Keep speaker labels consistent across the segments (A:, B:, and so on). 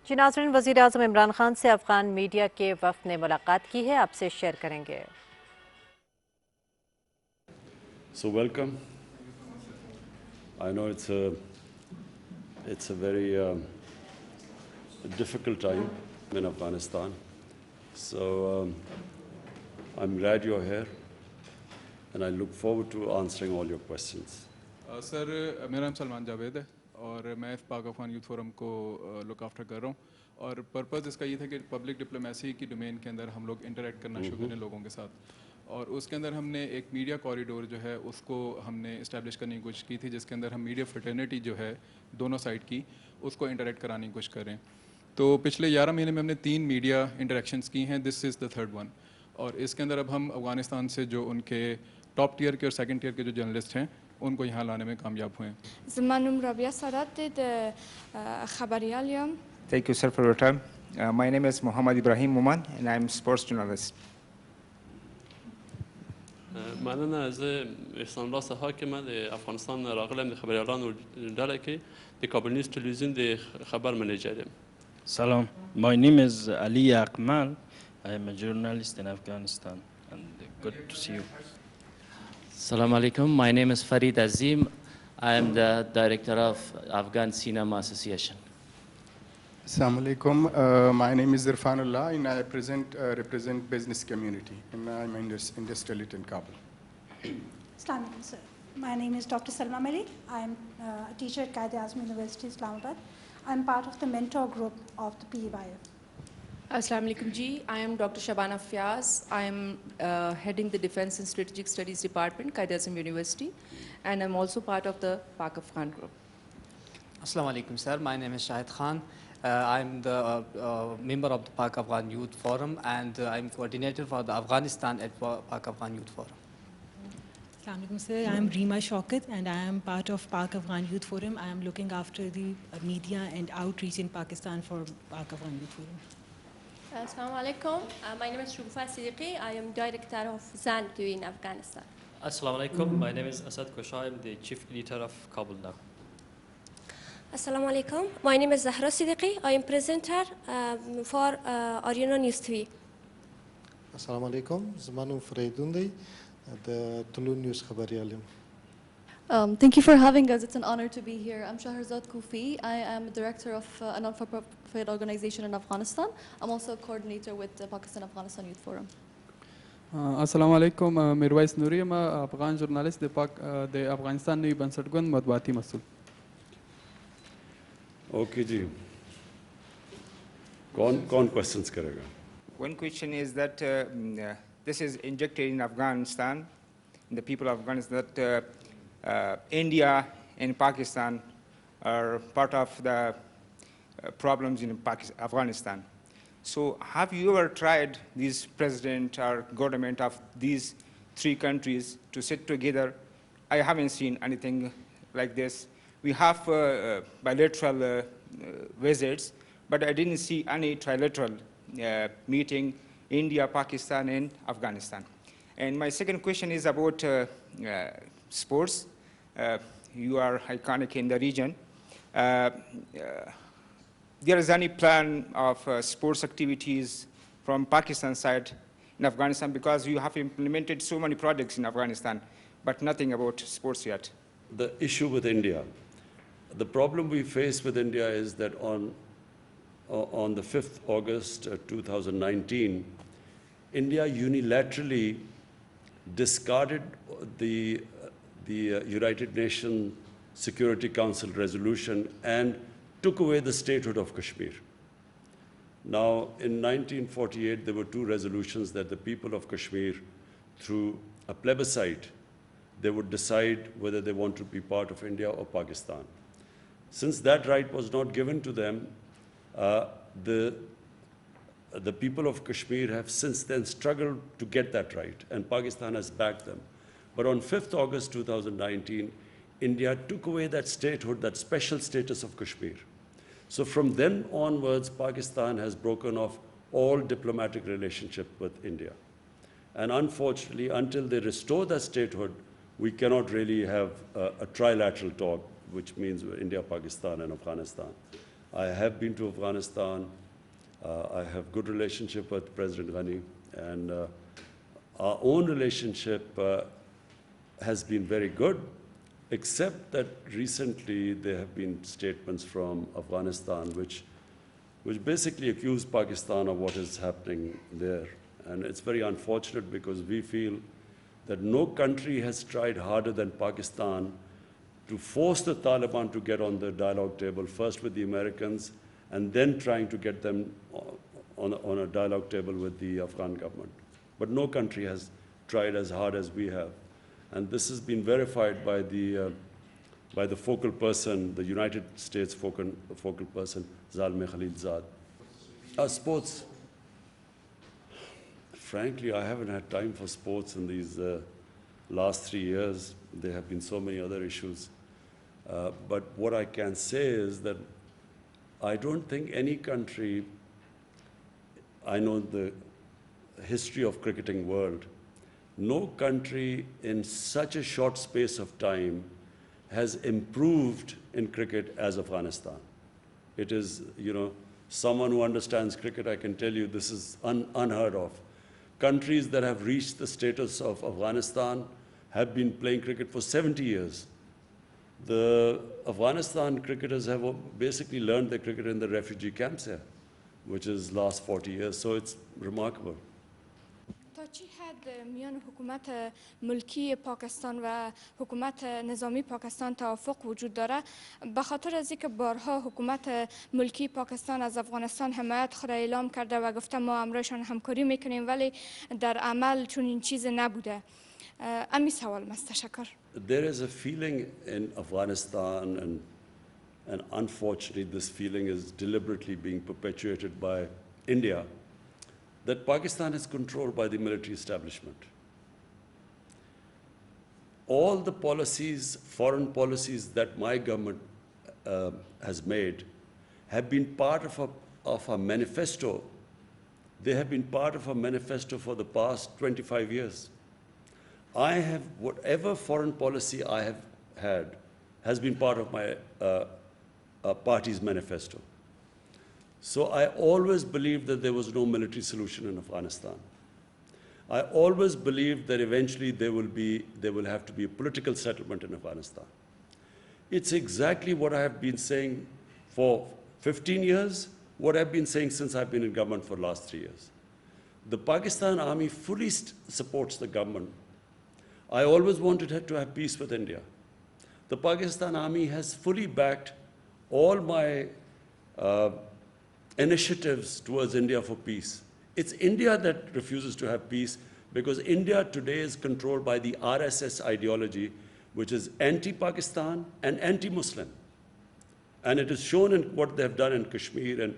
A: जी नाज़रीन, वज़ीर आज़म इमरान खान से अफ़गान मीडिया के वफ़द ने मुलाकात की है, आपसे शेयर करेंगे।
B: So welcome. I know it's a very difficult time in Afghanistan. So I'm glad you're here, and I look forward to answering all your questions.
C: Sir, मेरा नाम सलमान जावेद है और मैं पाक-अफ़गान यूथ फोरम को लुक आफ्टर कर रहा हूँ और पर्पज़ इसका ये था कि पब्लिक डिप्लोमेसी की डोमेन के अंदर हम लोग इंटरेक्ट करना शुरू करें लोगों के साथ और उसके अंदर हमने एक मीडिया कॉरिडोर जो है उसको हमने इस्टेब्लिश करने की कोशिश की थी, जिसके अंदर हम मीडिया फ्रेटर्निटी जो है दोनों साइड की उसको इंटरेक्ट कराने की कोशिश करें। तो पिछले 11 महीने में हमने 3 मीडिया इंटरेक्शंस की हैं, this is the third one. और इसके अंदर अब हम अफ़गानिस्तान से जो उनके टॉप टियर के और सेकंड टियर के जो जर्नलिस्ट हैं उनको यहाँ लाने में कामयाब हुए हैं।
D: Thank you, sir, for your time. My name is Muhammad Ibrahim Muman, and I'm sports journalist.
E: معنا از اسلام‌آباد حاکم د افغانستان راغلم د خبریالان و دلکی د کابل نیوز تلویزیون د خبر منیجرم.
F: Salam, my name is Ali Akmal. I am a journalist in Afghanistan and good to see you.
G: Assalamu alaikum. My name is Farid Azim. I am the director of Afghan Cinema Association.
H: Assalamu alaikum. My name is Irfanullah and I represent business community and I'm industrialist in Kabul.
I: Assalamu alaikum, sir. My name is Dr. Salma Mali. I am a teacher at Qaid-e-Azam University, Islamabad. I am part of the mentor group of the PYF.
J: Assalamu alaikum ji. I am Dr. Shabana Fiaz. I am heading the Defense and Strategic Studies Department, Qaid-e-Azam University, and I'm also part of the Pak-Afghan group.
K: Assalamu alaikum, sir. My name is Shahid Khan. I'm the member of the Pak-Afghan Youth Forum, and I'm coordinator for the Afghanistan at Pak-Afghan Youth Forum.
L: Assalamu alaikum, sir. I am Reema Shaukat, and I am part of Pak-Afghan Youth Forum. I am looking after the media and outreach in Pakistan for Pak-Afghan Youth Forum.
M: Assalamu alaikum. My name is Shufa Siddiqui. I am director of ZANDU in Afghanistan.
N: Assalamu alaikum. My name is Asad Kosha. I am the chief editor of Kabul now.
M: Assalamu alaikum. My name is Zahra Siddiqui. I am presenter for Ariana News TV.
O: Assalamu alaikum. Zmanu Freidundi, the Tulu News Khabariyalim.
P: Thank you for having us. It's an honor to be here. I'm Shahrazad Kufi. I am director of a non-for-profit organization in Afghanistan. I'm also a coordinator with the Pakistan-Afghanistan Youth Forum.
C: Assalamu alaikum. Mirwais Nuri, I'm an Afghan journalist, the Afghanistan Nui Bansatgun Madwati Masul.
B: Okay ji. Kaun questions karega?
D: One question is that this is injected in Afghanistan, in the people of Afghanistan, that India and Pakistan are part of the problems in Afghanistan. So have you ever tried this president or government of these 3 countries to sit together? I haven't seen anything like this. We have bilateral visits, but I didn't see any trilateral meeting India, Pakistan, and Afghanistan. And my second question is about sports. You are iconic in the region. There is any plan of sports activities from Pakistan side in Afghanistan, because you have implemented so many projects in Afghanistan, but nothing about sports yet?
B: The issue with India. The problem we face with India is that on the 5th August 2019, India unilaterally discarded the United Nations Security Council resolution and took away the statehood of Kashmir. Now, in 1948, there were 2 resolutions that the people of Kashmir, through a plebiscite, they would decide whether they want to be part of India or Pakistan. Since that right was not given to them, the people of Kashmir have since then struggled to get that right, and Pakistan has backed them. But on 5th August 2019, India took away that statehood, that special status of Kashmir. So from then onwards, Pakistan has broken off all diplomatic relationship with India. And unfortunately, until they restore that statehood, we cannot really have a trilateral talk, which means India, Pakistan, and Afghanistan. I have been to Afghanistan. I have good relationship with President Ghani, and our own relationship has been very good, except that recently there have been statements from Afghanistan which basically accuse Pakistan of what is happening there. And it's very unfortunate because we feel that no country has tried harder than Pakistan to force the Taliban to get on the dialogue table, first with the Americans, and then trying to get them on a dialogue table with the Afghan government. But no country has tried as hard as we have. And this has been verified by the focal person, the United States focal person, Zalmay Khalilzad. Sports. Frankly, I haven't had time for sports in these last 3 years. There have been so many other issues. But what I can say is that I don't think any country, I know the history of cricketing world, no country in such a short space of time has improved in cricket as Afghanistan. It is, someone who understands cricket, I can tell you this is unheard of. Countries that have reached the status of Afghanistan have been playing cricket for 70 years. The Afghanistan cricketers have basically learned their cricket in the refugee camps here, which is last 40 years, so it's remarkable.
Q: تا چی حد میان حکومت ملکی پاکستان و حکومت نظامی پاکستان توافق وجود داره به خاطر از اینکه بارها حکومت ملکی پاکستان از افغانستان حمایت خود اعلام کرده و گفته ما امرایشان همکاری میکنیم ولی در عمل چون این چیز نبوده امی سوال است. تشکر.
B: There is a feeling in Afghanistan, and unfortunately this feeling is deliberately being perpetuated by India, that Pakistan is controlled by the military establishment. All the policies, foreign policies that my government has made have been part of a manifesto. They have been part of a manifesto for the past 25 years. Whatever foreign policy I have had has been part of my party's manifesto. So I always believed that there was no military solution in Afghanistan. I always believed that eventually there will have to be a political settlement in Afghanistan. It's exactly what I have been saying for 15 years, what I've been saying since I've been in government for the last 3 years. The Pakistan army fully supports the government. I always wanted to have peace with India. The Pakistan army has fully backed all my initiatives towards India for peace. It's India that refuses to have peace because India today is controlled by the RSS ideology, which is anti-Pakistan and anti-Muslim. And it is shown in what they have done in Kashmir. And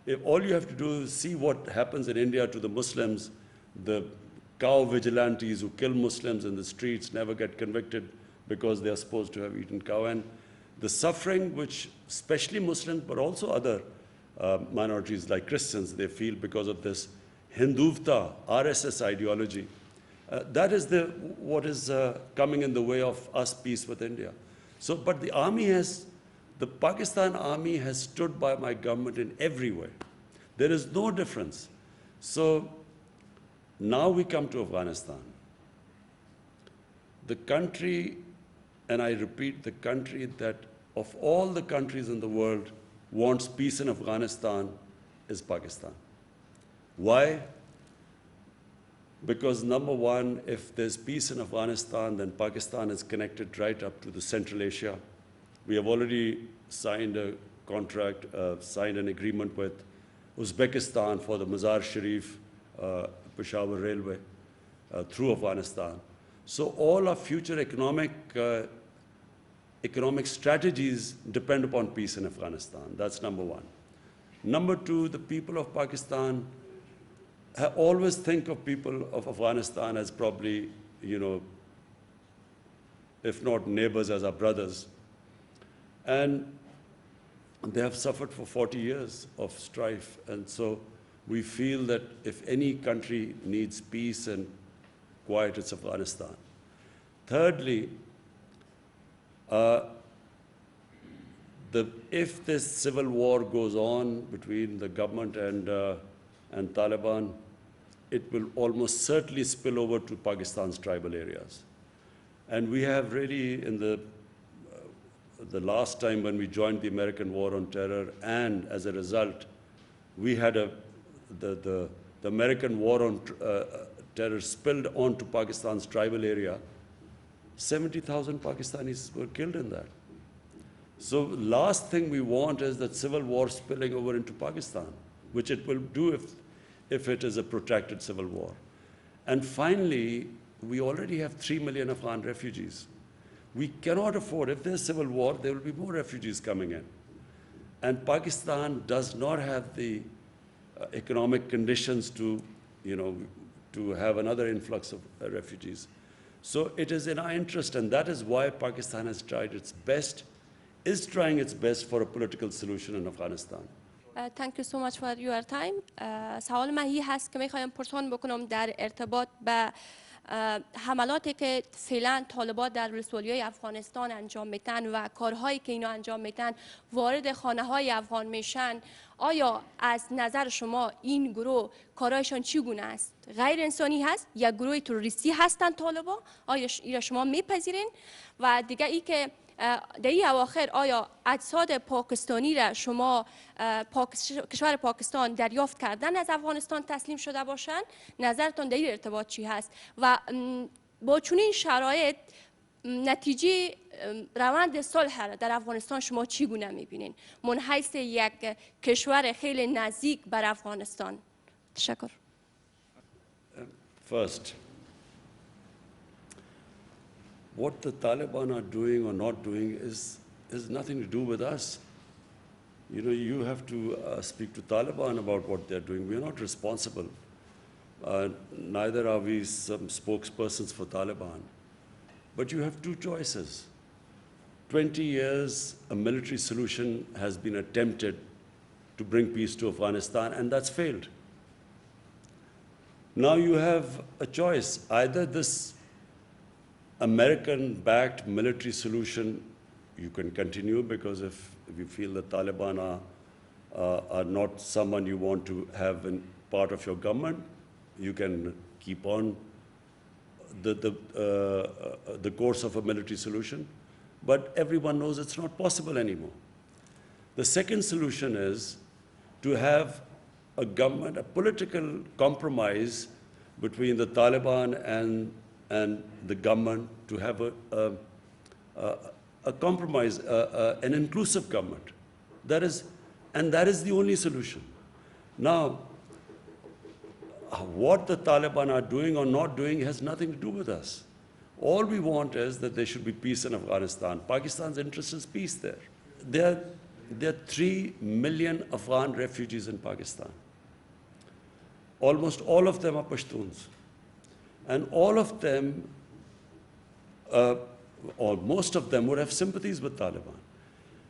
B: if all you have to do is see what happens in India to the Muslims, the cow vigilantes who kill Muslims in the streets never get convicted because they are supposed to have eaten cow. And the suffering which especially Muslims, but also other minorities like Christians, they feel because of this Hinduvta, RSS ideology. That is what is coming in the way of us peace with India. So, but the Pakistan army has stood by my government in every way. There is no difference. So now we come to Afghanistan. The country, and I repeat, the country that of all the countries in the world wants peace in Afghanistan is Pakistan. Why? Because number one, if there's peace in Afghanistan, then Pakistan is connected right up to the Central Asia. We have already signed a contract, signed an agreement with Uzbekistan for the Mazar Sharif Peshawar Railway through Afghanistan. So all our future economic strategies depend upon peace in Afghanistan. That's number one. Number two, the people of Pakistan always think of people of Afghanistan as probably, if not neighbors, as our brothers. And they have suffered for 40 years of strife. And so we feel that if any country needs peace and quiet, it's Afghanistan. Thirdly, if this civil war goes on between the government and Taliban, it will almost certainly spill over to Pakistan's tribal areas. And we have really, in the last time when we joined the American war on terror, and as a result, we had the American war on terror spilled onto Pakistan's tribal area. 70,000 Pakistanis were killed in that. So last thing we want is that civil war spilling over into Pakistan, which it will do if it is a protracted civil war. And finally, we already have 3 million Afghan refugees. We cannot afford, if there's civil war, there will be more refugees coming in. And Pakistan does not have the economic conditions to, to have another influx of refugees. So it is in our interest, and that is why Pakistan has tried its best, is trying its best for a political solution in Afghanistan.
M: Thank you so much for your time. سوال من هی هست که میخوایم پرسان بکنم در ارتباط به حملاتی که فعلا طالبان در ولسوالی‌های افغانستان انجام میتن و کارهایی که اینا انجام میتن وارد خانه‌های افغان میشن. آیا از نظر شما این گروه کارهایشان چگونه است؟ غیر انسانی هست یا گروه تروریستی هستند طالبان؟ آیا شما میپذیرین؟ و دیگه ای که در این اواخر آیا اجساد پاکستانی را شما کشور پاکستان دریافت کردن از افغانستان تسلیم شده باشند؟ نظرتان در این ارتباط چی هست؟ و با چنین شرایط نتیجه روند صلح در افغانستان شما چگونه میبینین؟ من حیث یک کشور خیلی نزدیک بر افغانستان. تشکر.
B: First, what the Taliban are doing or not doing is nothing to do with us. You have to speak to Taliban about what they're doing. We are not responsible. Neither are we some spokespersons for Taliban. But you have two choices. 20 years, a military solution has been attempted to bring peace to Afghanistan, and that's failed. Now you have a choice. Either this American-backed military solution, you can continue, because if you feel the Taliban are not someone you want to have in part of your government, you can keep on the course of a military solution. But everyone knows it's not possible anymore. The second solution is to have a government, a political compromise between the Taliban and the government, to have a compromise, an inclusive government. That is the only solution. Now, what the Taliban are doing or not doing has nothing to do with us. All we want is that there should be peace in Afghanistan. Pakistan's interest is peace there. There are 3 million Afghan refugees in Pakistan. Almost all of them are Pashtuns. And all of them, or most of them, would have sympathies with Taliban.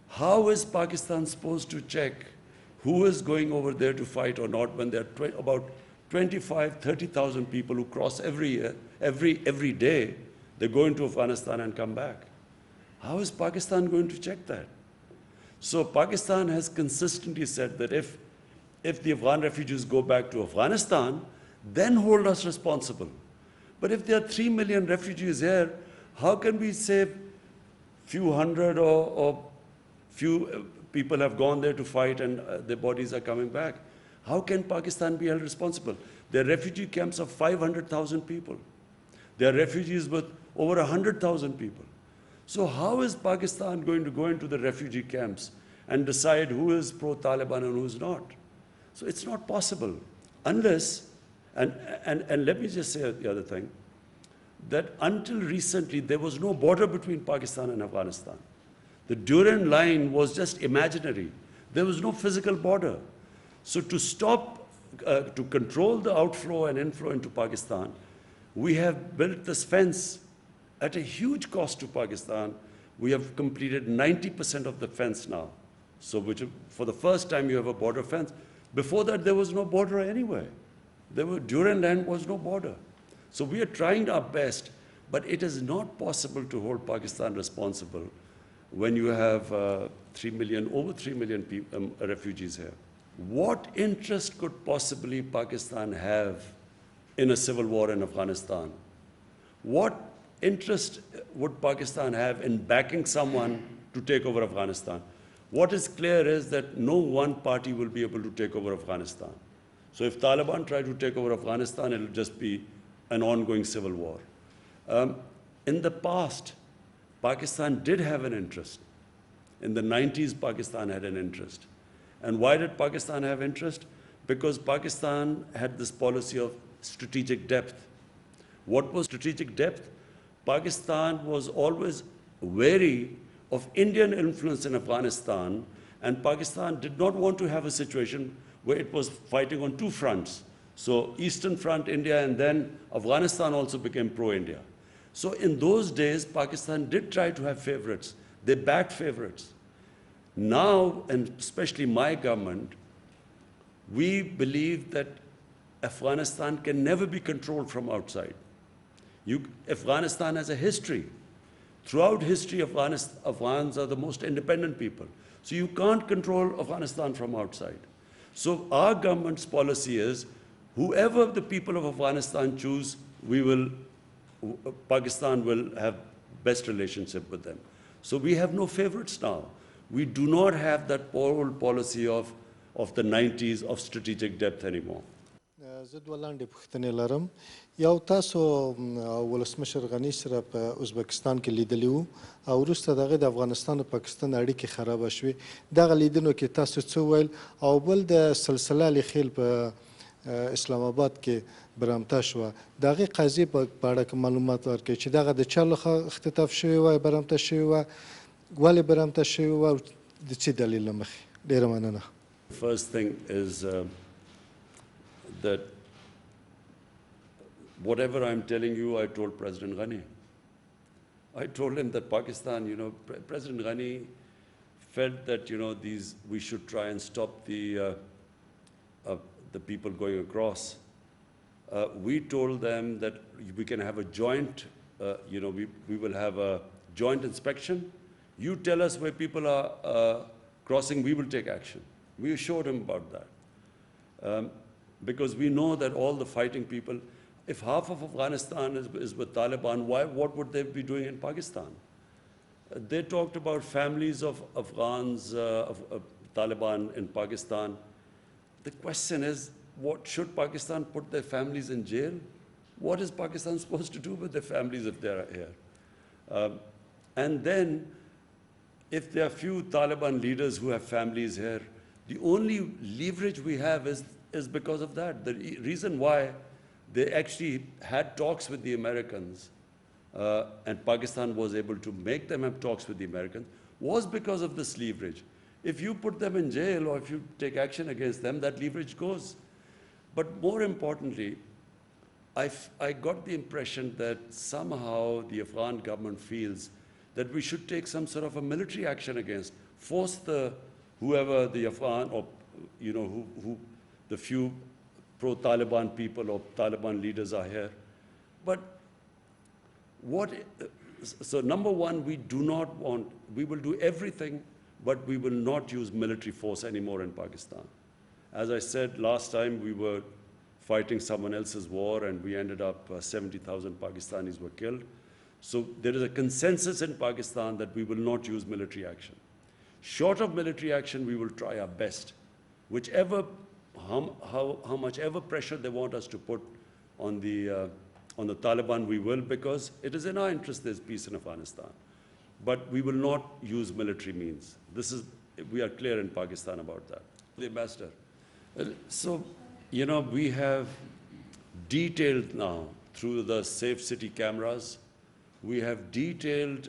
B: How is Pakistan supposed to check who is going over there to fight or not when there are about 25,000, 30,000 people who cross every year, every day? They go into Afghanistan and come back. How is Pakistan going to check that? So Pakistan has consistently said that if the Afghan refugees go back to Afghanistan, then hold us responsible. But if there are 3 million refugees here, how can we say few hundred or few people have gone there to fight and their bodies are coming back? How can Pakistan be held responsible? There are refugee camps of 500,000 people. There are refugees with over 100,000 people. So how is Pakistan going to go into the refugee camps and decide who is pro-Taliban and who is not? So it's not possible unless, and let me just say the other thing, that until recently there was no border between Pakistan and Afghanistan. The Durand line was just imaginary. There was no physical border. So to stop, to control the outflow and inflow into Pakistan, we have built this fence at a huge cost to Pakistan. We have completed 90% of the fence now. So for the first time you have a border fence. Before that there was no border anywhere. Durand line was no border. So we are trying our best, but it is not possible to hold Pakistan responsible when you have over 3 million refugees here. What interest could possibly Pakistan have in a civil war in Afghanistan? What interest would Pakistan have in backing someone to take over Afghanistan? What is clear is that no one party will be able to take over Afghanistan. So if Taliban try to take over Afghanistan, it will just be an ongoing civil war. In the past, Pakistan did have an interest. In the 90s, Pakistan had an interest. And why did Pakistan have interest? Because Pakistan had this policy of strategic depth. What was strategic depth? Pakistan was always wary of Indian influence in Afghanistan, and Pakistan did not want to have a situation where it was fighting on two fronts. So Eastern Front, India, and then Afghanistan also became pro-India. So in those days, Pakistan did try to have favorites. They backed favorites. Now, and especially my government, we believe that Afghanistan can never be controlled from outside. Afghanistan has a history. Throughout history, Afghans are the most independent people. So you can't control Afghanistan from outside. So our government's policy is, whoever the people of Afghanistan choose, Pakistan will have best relationship with them. So we have no favorites now. We do not have that old policy of the 90s of strategic depth anymore.
O: زه دوه لاندې پوښتنې لرم. یو تاسو ولسمشر غني سره په ازبکستان کې لیدلی وو او وروسته د هغې د افغانستان او پاکستان اړیکې خرابه شوې. دغه لیدنو کې تاسو څه وویل؟ او بل د سلسله الخیل په اسلام آباد کې برامته شوه. د هغې قضیې په اړه که معلومات ورکړئ چې دغه د چا لخوا اختطاف شوې وه، برامته شوې وه، ولې برامته شوې وه او د څه دلیل له مخې؟ ډېره مننه.
B: First thing is that whatever I'm telling you, I told President Ghani. I told him that Pakistan, President Ghani felt that, we should try and stop the people going across. We told them that we can have a joint, we will have a joint inspection. You tell us where people are crossing, we will take action. We assured him about that. Because we know that all the fighting people, if half of Afghanistan is with Taliban, what would they be doing in Pakistan? They talked about families of Afghans, of Taliban in Pakistan. The question is, should Pakistan put their families in jail? What is Pakistan supposed to do with their families if they're here? And then, if there are few Taliban leaders who have families here, the only leverage we have is because of that. The reason why they actually had talks with the Americans and Pakistan was able to make them have talks with the Americans was because of this leverage. If you put them in jail or if you take action against them, that leverage goes. But more importantly, I got the impression that somehow the Afghan government feels that we should take some sort of a military action against, force whoever the Afghan or, the few pro-Taliban people or Taliban leaders are here. But so number one, we will do everything, but we will not use military force anymore in Pakistan. As I said last time, we were fighting someone else's war and we ended up 70,000 Pakistanis were killed. So there is a consensus in Pakistan that we will not use military action. Short of military action, we will try our best. How much ever pressure they want us to put on the Taliban, we will, because it is in our interest there's peace in Afghanistan. But we will not use military means. We are clear in Pakistan about that. The ambassador. So, we have detailed now through the Safe City cameras, we have detailed,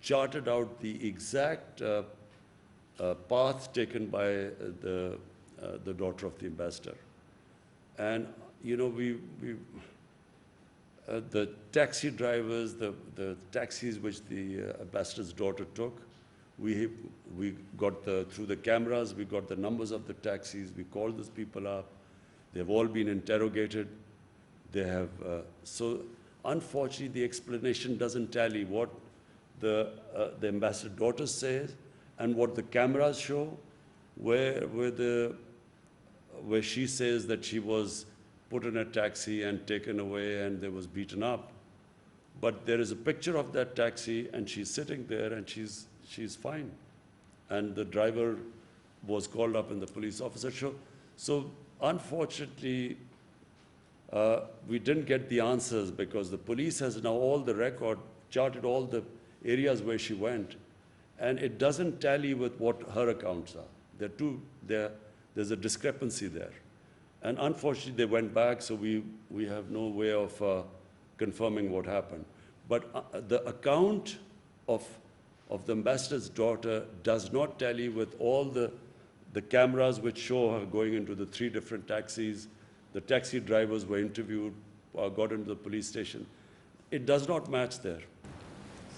B: charted out the exact path taken by the daughter of the ambassador. And, the taxi drivers, the taxis which the ambassador's daughter took, we got through the cameras, we got the numbers of the taxis, we called those people up, they've all been interrogated. They have, so unfortunately the explanation doesn't tally. the ambassador's daughter says and what the cameras show, where she says that she was put in a taxi and taken away and they was beaten up. But there is a picture of that taxi and she's sitting there and she's fine. And the driver was called up and the police officer showed. So unfortunately, we didn't get the answers because the police has now all the record, charted all the areas where she went. And it doesn't tally with what her accounts are. There's a discrepancy there. And unfortunately, they went back, so we have no way of confirming what happened. But the account of the ambassador's daughter does not tally with all the cameras which show her going into the 3 different taxis. The taxi drivers were interviewed, got into the police station. It does not match there.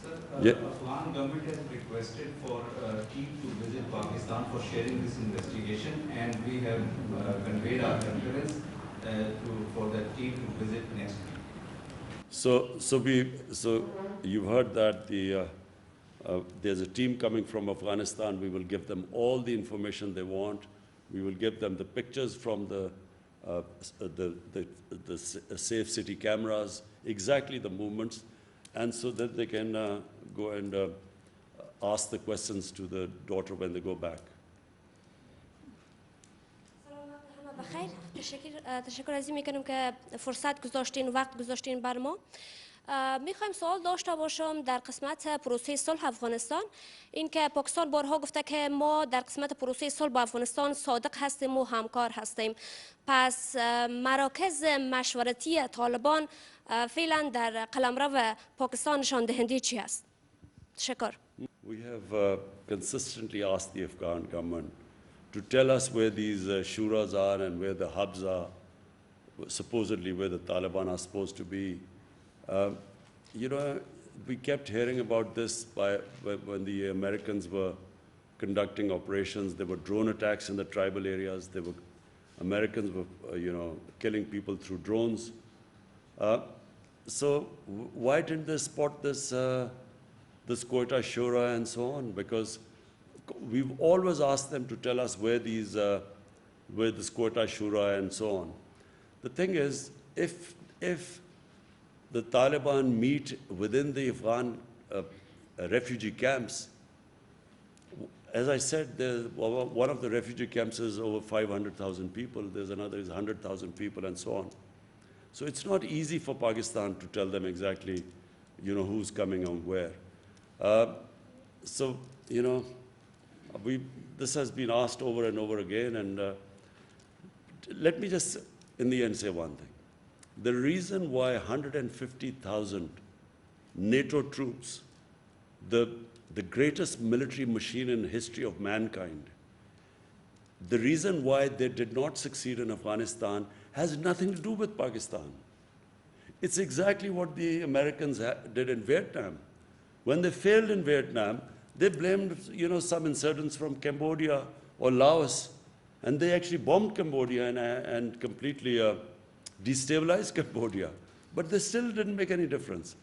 R: Sir,
B: Yeah.
R: Afghan government has requested for a team to visit Pakistan for sharing this investigation, and we have conveyed our concurrence for that team to visit next week.
B: So you've heard that there's a team coming from Afghanistan. We will give them all the information they want. We will give them the pictures from the safe city cameras, exactly the movements, and so that they can go and ask the questions to the daughter when they go back.
M: بخیر تشکر از این میکنم که فرصت گذاشتین وقت گذاشتین بر ما. میخوایم سوال داشته باشم در قسمت پروسه صلح افغانستان. این که پاکستان بارها گفته که ما در قسمت پروسه صلح با افغانستان صادق هستیم و همکار هستیم. پس مراکز مشورتی طالبان فعلا در قلمرو پاکستان نشان دهنده چی است؟ تشکر.
B: We have consistently asked the Afghan government to tell us where these shuras are and where the hubs are, supposedly where the Taliban are supposed to be. You know, we kept hearing about this when the Americans were conducting operations. There were drone attacks in the tribal areas. Americans were, killing people through drones. So why didn't they spot this Quetta Shura and so on? Because we've always asked them to tell us where this Quetta Shura and so on. The thing is, if the Taliban meet within the Afghan refugee camps, as I said, one of the refugee camps is over 500,000 people. There's another is 100,000 people and so on. So it's not easy for Pakistan to tell them exactly, who's coming and where. So, this has been asked over and over again, and let me just, in the end, say one thing. The reason why 150,000 NATO troops, the greatest military machine in the history of mankind, the reason why they did not succeed in Afghanistan has nothing to do with Pakistan. It's exactly what the Americans did in Vietnam. When they failed in Vietnam, they blamed, some insurgents from Cambodia or Laos, and they actually bombed Cambodia and completely destabilized Cambodia. But they still didn't make any difference.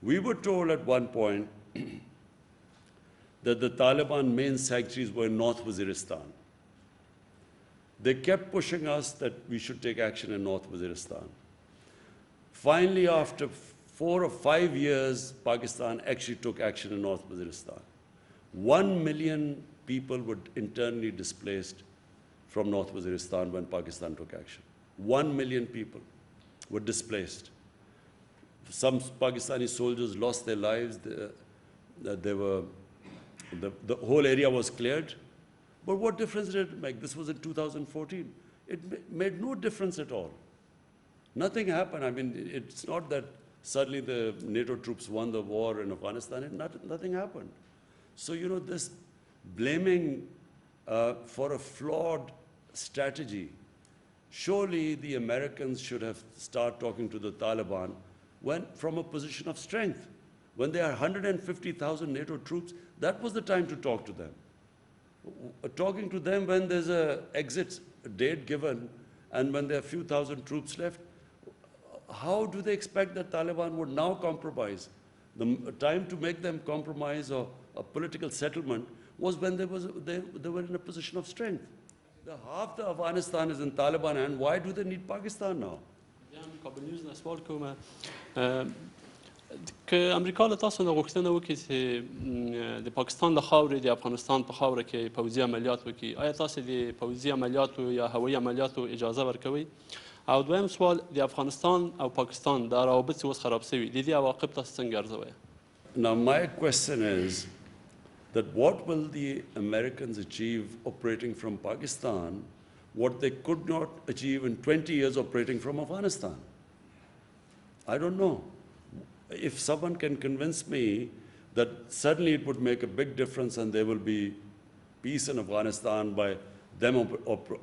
B: We were told at one point that the Taliban main sanctuaries were in North Waziristan. They kept pushing us that we should take action in North Waziristan. Finally, after 4 or 5 years, Pakistan actually took action in North Waziristan. 1 million people were internally displaced from North Waziristan when Pakistan took action. 1 million people were displaced. Some Pakistani soldiers lost their lives. The whole area was cleared. But what difference did it make? This was in 2014. It made no difference at all. Nothing happened. I mean, it's not that suddenly the NATO troops won the war in Afghanistan. Nothing happened. So, this blaming for a flawed strategy, surely the Americans should have started talking to the Taliban from a position of strength. When there are 150,000 NATO troops, that was the time to talk to them. Talking to them when there's an exit date given and when there are a few thousand troops left, how do they expect that Taliban would now compromise The time to make them compromise or a political settlement was when they were in a position of strength. Half the Afghanistan is in Taliban hand. Why do they need Pakistan now?
E: کابل نیوز نه سوال کوم که امریکا له تاسو نه غوښتنه وکړي چې د پاکستان له خاورې د افغانستان په خاوره کې پوځي عملیات وکړي آیا تاسو د پوځي عملیاتو یا هوایي عملیاتو اجازه ورکوي او دویم سوال د افغانستان او پاکستان د روابط اوس خراب شوي د دې عواقب تاسو څنګه ارزوي
B: Now my question is that what will the Americans achieve operating from Pakistan what they could not achieve in 20 years operating from Afghanistan? I don't know. If someone can convince me that suddenly it would make a big difference and there will be peace in Afghanistan by them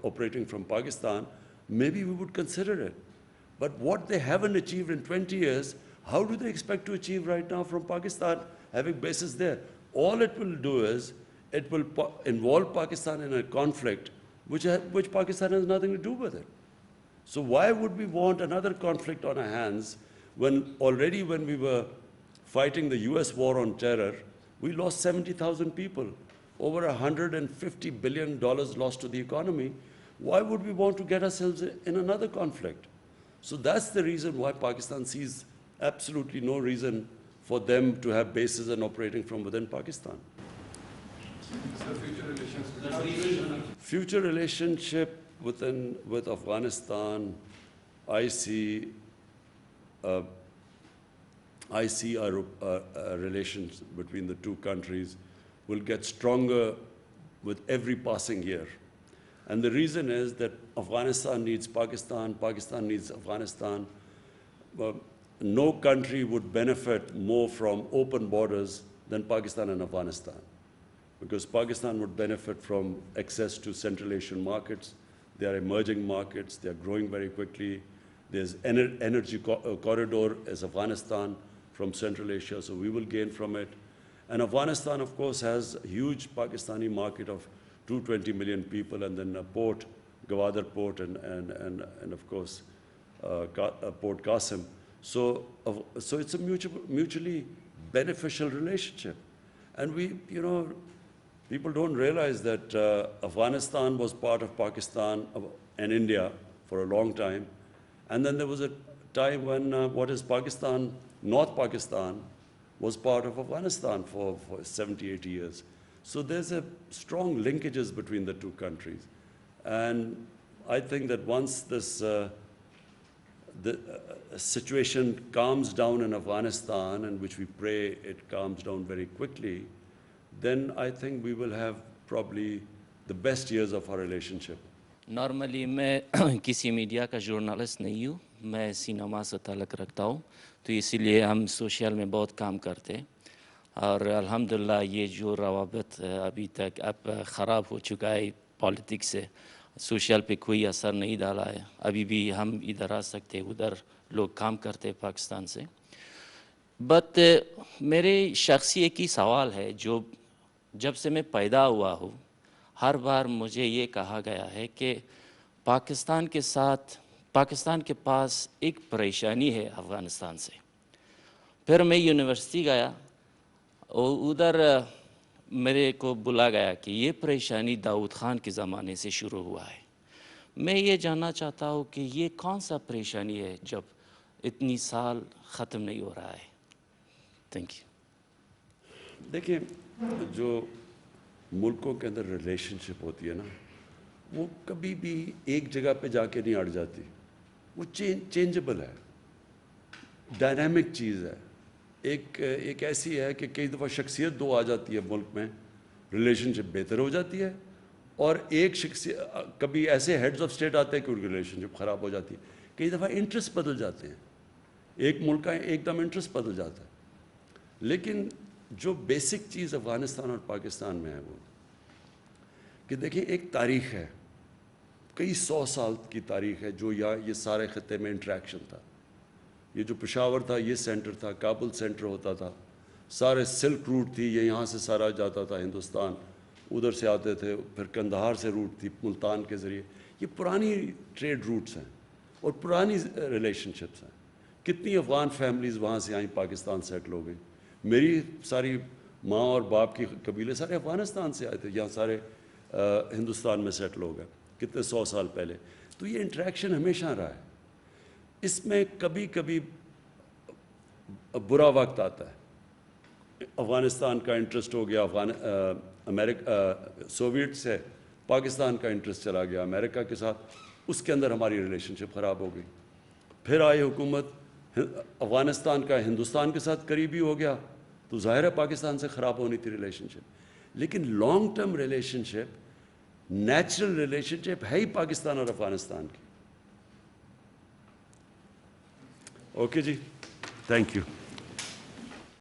B: operating from Pakistan, maybe we would consider it. But what they haven't achieved in 20 years, how do they expect to achieve right now from Pakistan, having bases there? All it will do is, it will involve Pakistan in a conflict which Pakistan has nothing to do with it. So why would we want another conflict on our hands when already when we were fighting the US war on terror, we lost 70,000 people, over $150 billion lost to the economy. Why would we want to get ourselves in another conflict? So that's the reason why Pakistan sees absolutely no reason for them to have bases and operating from within Pakistan. Future relationship with Afghanistan, I see our relations between the two countries will get stronger with every passing year. And the reason is that Afghanistan needs Pakistan, Pakistan needs Afghanistan. No country would benefit more from open borders than Pakistan and Afghanistan, because Pakistan would benefit from access to Central Asian markets. They are emerging markets, they are growing very quickly. There's energy corridor as Afghanistan from Central Asia, so we will gain from it. And Afghanistan, of course, has a huge Pakistani market of 220 million people, and then a port, Gwadar port, and of course, Port Qasim. So it's a mutually beneficial relationship. And people don't realize that Afghanistan was part of Pakistan and India for a long time. And then there was a time when Pakistan, North Pakistan, was part of Afghanistan for 70, 80 years. So there's a strong linkages between the two countries. And I think that once this the situation calms down in Afghanistan, and which we pray it calms down very quickly, then I think we will have probably the best years of our relationship.
G: Normally मैं किसी media का journalist नहीं हूँ, मैं cinema से ताल्लुक़ रखता हूँ, तो इसीलिए हम सोशल में बहुत काम करते हैं और अल्हम्दुलिल्लाह ये जो रवाबत अभी तक अब ख़राब हो चुका है पॉलिटिक्स से, सोशल पे कोई असर नहीं डाला है। अभी भी हम इधर आ सकते हैं, उधर लोग काम करते हैं पाकिस्तान से। बट मेरे शख्सी एक ही सवाल है, जो जब से मैं पैदा हुआ हूँ हर बार मुझे ये कहा गया है कि पाकिस्तान के साथ पाकिस्तान के पास एक परेशानी है अफ़गानिस्तान से। फिर मैं यूनिवर्सिटी गया और उधर मेरे को बुला गया कि ये परेशानी दाऊद ख़ान के ज़माने से शुरू हुआ है। मैं ये जानना चाहता हूँ कि ये कौन सा परेशानी है जब इतनी साल ख़त्म नहीं हो रहा है। Thank you.
B: देखिए, जो मुल्कों के अंदर रिलेशनशिप होती है ना, वो कभी भी एक जगह पे जाके नहीं अड़ जाती, वो चेंजेबल है, डायनामिक चीज़ है। एक ऐसी है कि कई दफ़ा शख्सियत दो आ जाती है मुल्क में, रिलेशनशिप बेहतर हो जाती है, और एक शख्सियत कभी ऐसे हेड्स ऑफ स्टेट आते हैं कि उनकी रिलेशनशिप ख़राब हो जाती है। कई दफ़ा इंटरेस्ट बदल जाते हैं, एक मुल्क का एकदम इंटरेस्ट बदल जाता है। लेकिन जो बेसिक चीज़ अफ़गानिस्तान और पाकिस्तान में है वो कि देखिए, एक तारीख़ है, कई 100 साल की तारीख़ है जो ये सारे ख़त्े में इंटरेक्शन था। ये जो पेशावर था ये सेंटर था, काबुल सेंटर होता था, सारे सिल्क रूट थी, ये यहाँ से सारा जाता था हिंदुस्तान, उधर से आते थे, फिर कंदहार से रूट थी मुल्तान के ज़रिए। ये पुरानी ट्रेड रूट्स हैं और पुरानी रिलेशनशिप्स हैं। कितनी अफ़गान फैमिलीज़ वहाँ से आई, पाकिस्तान सेटल हो गई। میری ساری ماں اور باپ کی قبیلے سارے افغانستان سے آئے تھے, یہاں سارے ہندوستان میں سیٹل ہو گئے کتنے 100 سال پہلے. تو یہ انٹریکشن ہمیشہ رہا ہے. اس میں کبھی کبھی برا وقت آتا ہے. افغانستان کا انٹرسٹ ہو گیا سوویٹ سے, پاکستان کا انٹرسٹ چلا گیا امریکہ کے ساتھ, اس کے اندر ہماری ریلیشن شپ خراب ہو گئی. پھر آئی حکومت افغانستان کا ہندوستان کے ساتھ قریبی ہو گیا, تو ظاہر ہے پاکستان سے خراب ہونی تھی ریلیشن شپ. لیکن لانگ ٹرم ریلیشن شپ, نیچرل ریلیشن شپ ہے ہی پاکستان اور افغانستان کی. اوکے جی, تھینک یو.